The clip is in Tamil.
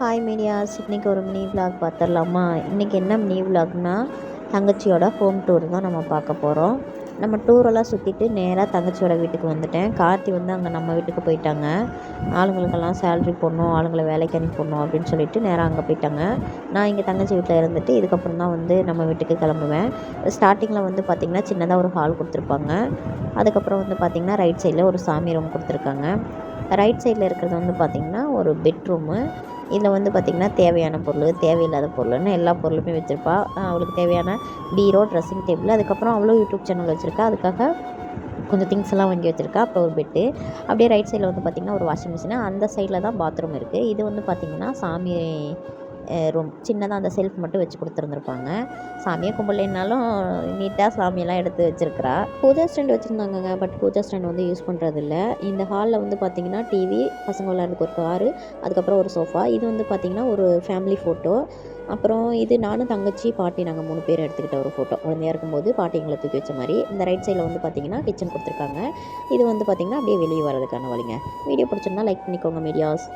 ஹாய் மீடியாஸ், இன்றைக்கி ஒரு மினி விலாக் பார்த்துடலாமா? இன்றைக்கி என்ன மினி விலாக்னா, தங்கச்சியோட ஹோம் டூர் தான் நம்ம பார்க்க போகிறோம். நம்ம டூரெல்லாம் சுற்றிட்டு நேராக தங்கச்சியோட வீட்டுக்கு வந்துட்டேன். கார்த்தி வந்து அங்கே நம்ம வீட்டுக்கு போயிட்டாங்க. ஆளுங்களுக்கெல்லாம் சேல்ரி போடணும், ஆளுங்களை வேலைக்கு அனுப்பணும் அப்படின்னு சொல்லிட்டு நேராக அங்கே போயிட்டாங்க. நான் இங்கே தங்கச்சி வீட்டில் இருந்துட்டு இதுக்கப்புறம் தான் வந்து நம்ம வீட்டுக்கு கிளம்புவேன். ஸ்டார்டிங்கில் வந்து பார்த்திங்கன்னா சின்னதாக ஒரு ஹால் கொடுத்துருப்பாங்க. அதுக்கப்புறம் வந்து பார்த்திங்கன்னா ரைட் சைடில் ஒரு சாமி ரூம் கொடுத்துருக்காங்க. ரைட் சைடில் இருக்கிறது வந்து பார்த்திங்கன்னா ஒரு பெட்ரூமு. இதில் வந்து பார்த்திங்கன்னா தேவையான பொருள், தேவையில்லாத பொருள்னு எல்லா பொருளுமே வச்சுருப்பா. அவளுக்கு தேவையான பீரோ, ட்ரெஸ்ஸிங் டேபிள், அதுக்கப்புறம் அவளும் யூடியூப் சேனல் வச்சுருக்கா. அதுக்காக கொஞ்சம் திங்ஸ் எல்லாம் வாங்கி வச்சுருக்கா. அப்புறம் ஒரு பெட்டு. அப்படியே ரைட் சைடில் வந்து பார்த்திங்கன்னா ஒரு வாஷிங் மிஷினு. அந்த சைடில் தான் பாத்ரூம் இருக்குது. இது வந்து பார்த்திங்கன்னா சாமி ரூம். சின்னதாக அந்த செல்ஃப் மட்டும் வச்சு கொடுத்துருந்துருப்பாங்க. சாமியை கும்பிடலைன்னாலும் நீட்டாக சாமியெல்லாம் எடுத்து வச்சுருக்கிறா. பூஜா ஸ்டாண்ட் வச்சுருந்தாங்க, பட் பூஜா ஸ்டாண்ட் வந்து யூஸ் பண்ணுறதில்ல. இந்த ஹாலில் வந்து பார்த்திங்கன்னா டிவி, பசங்க விளையாடுறதுக்கு ஒரு காரு, அதுக்கப்புறம் ஒரு சோஃபா. இது வந்து பார்த்திங்கன்னா ஒரு ஃபேமிலி ஃபோட்டோ. அப்புறம் இது நானும் தங்கச்சி பாட்டி நாங்கள் 3 பேர் எடுத்துக்கிட்ட ஒரு ஃபோட்டோ. குழந்தையாக இருக்கும்போது பாட்டி எங்களை தூக்கி வச்ச மாதிரி. இந்த ரைட் சைடில் வந்து பார்த்திங்கன்னா கிச்சன் கொடுத்துருக்காங்க. இது வந்து பார்த்திங்கன்னா அப்படியே வெளியே வரதுக்கான வழிங்க. வீடியோ பிடிச்சிருந்தா லைக் பண்ணிக்கோங்க மீடியாஸ்.